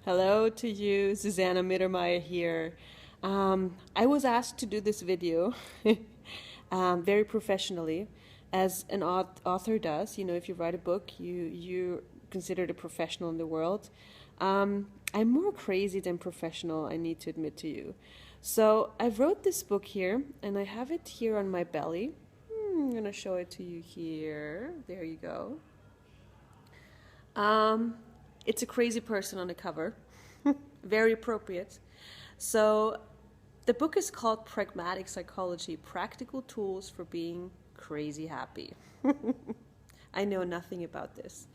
Hello to you, Susanna Mittermaier here. I was asked to do this video very professionally, as an author does. You know, if you write a book, you're considered a professional in the world. I'm more crazy than professional, I need to admit to you. So I wrote this book here, and I have it here on my belly. I'm gonna show it to you here. There you go. Um, it's a crazy person on the cover. Very appropriate. So the book is called Pragmatic Psychology, Practical Tools for Being Crazy Happy. I know nothing about this.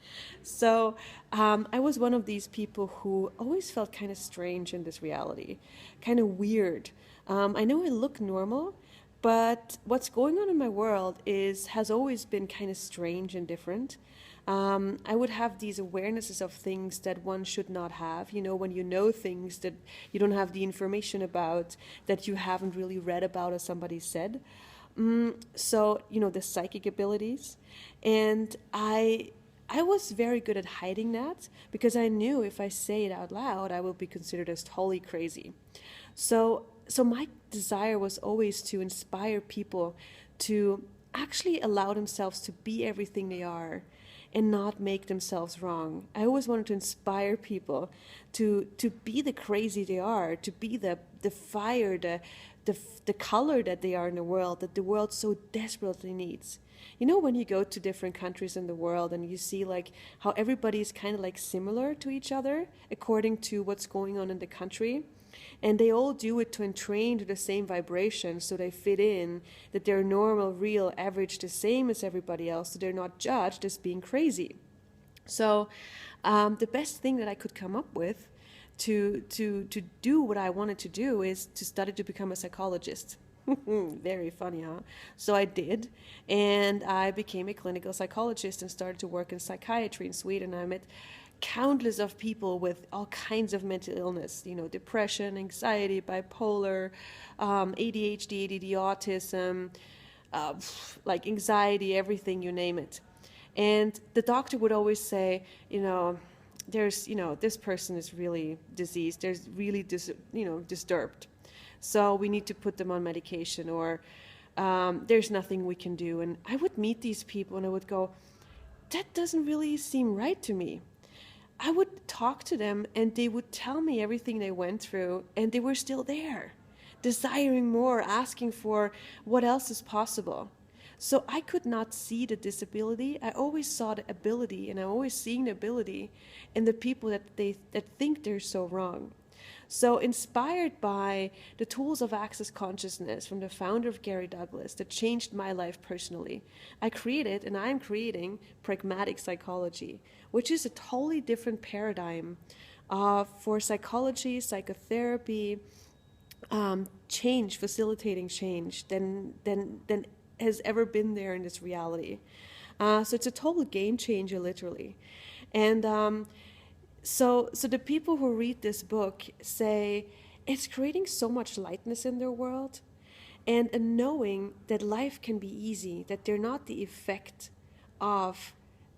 So I was one of these people who always felt kind of strange in this reality, kind of weird. I know I look normal, but what's going on in my world has always been kind of strange and different. I would have these awarenesses of things that one should not have. You know, when you know things that you don't have the information about, that you haven't really read about or somebody said. So, you know, the psychic abilities. And I was very good at hiding that because I knew if I say it out loud, I will be considered as totally crazy. So my desire was always to inspire people to actually allow themselves to be everything they are and not make themselves wrong. I always wanted to inspire people to be the crazy they are, to be the fire, the color that they are in the world, that the world so desperately needs. You know, when you go to different countries in the world and you see like how everybody is kind of like similar to each other according to what's going on in the country, and they all do it to entrain to the same vibration so they fit in, that they're normal, real, average, the same as everybody else, so they're not judged as being crazy. So the best thing that I could come up with to do what I wanted to do is to study to become a psychologist. Very funny, huh? So I did, and I became a clinical psychologist and started to work in psychiatry in Sweden. I met countless of people with all kinds of mental illness, you know, depression, anxiety, bipolar, ADHD, ADD, autism, like anxiety, everything, you name it. And the doctor would always say, this person is really diseased, there's really, disturbed. So we need to put them on medication, or there's nothing we can do. And I would meet these people and I would go, that doesn't really seem right to me. I would talk to them and they would tell me everything they went through, and they were still there, desiring more, asking for what else is possible. So I could not see the disability. I always saw the ability, and I always seeing the ability in the people that think they're so wrong. So inspired by the tools of access consciousness from the founder of Gary Douglas that changed my life personally, I created, and I'm creating, Pragmatic Psychology, which is a totally different paradigm for psychology, psychotherapy, change, facilitating change than has ever been there in this reality. So it's a total game changer, literally. And so the people who read this book say it's creating so much lightness in their world, and a knowing that life can be easy, that they're not the effect of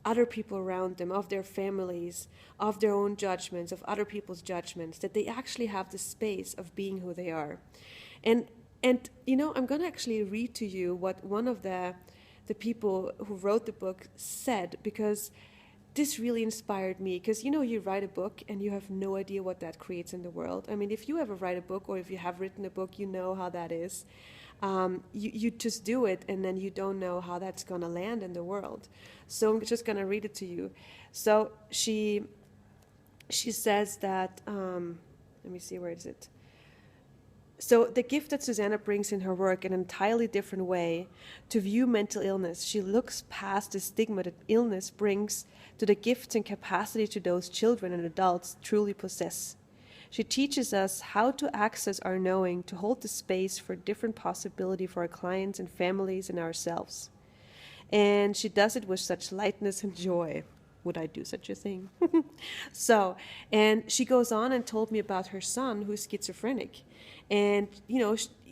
other people around them, of their families, of their own judgments, of other people's judgments, that they actually have the space of being who they are. And I'm going to actually read to you what one of the people who wrote the book said, because this really inspired me. Because, you write a book and you have no idea what that creates in the world. I mean, if you ever write a book, or if you have written a book, you know how that is. You just do it, and then you don't know how that's going to land in the world. So I'm just going to read it to you. So she says that, let me see, where is it? So the gift that Susanna brings in her work in an entirely different way to view mental illness, she looks past the stigma that illness brings to the gifts and capacity to those children and adults truly possess. She teaches us how to access our knowing, to hold the space for different possibility for our clients and families and ourselves. And she does it with such lightness and joy. Would I do such a thing? And she goes on and told me about her son who's schizophrenic. And,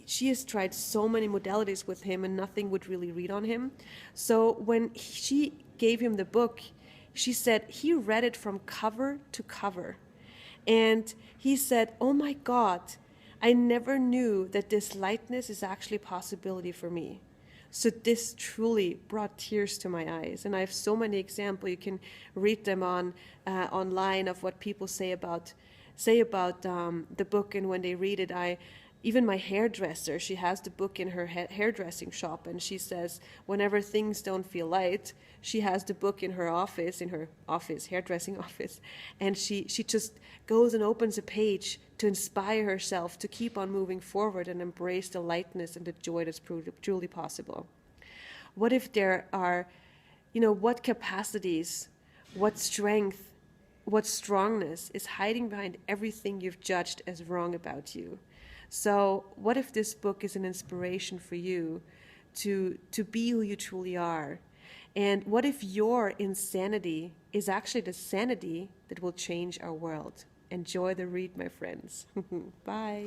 she has tried so many modalities with him and nothing would really read on him. So when she gave him the book, she said he read it from cover to cover. And he said, oh my God, I never knew that this lightness is actually a possibility for me. So this truly brought tears to my eyes. And I have so many examples. You can read them on online of what people say about the book. And when they read it, even my hairdresser, she has the book in her hairdressing shop, and she says whenever things don't feel light, she has the book in her hairdressing office, and she just goes and opens a page to inspire herself to keep on moving forward and embrace the lightness and the joy that's truly possible. What if there are, what capacities, what strength, what strongness is hiding behind everything you've judged as wrong about you? So what if this book is an inspiration for you to be who you truly are? And what if your insanity is actually the sanity that will change our world? Enjoy the read, my friends. Bye.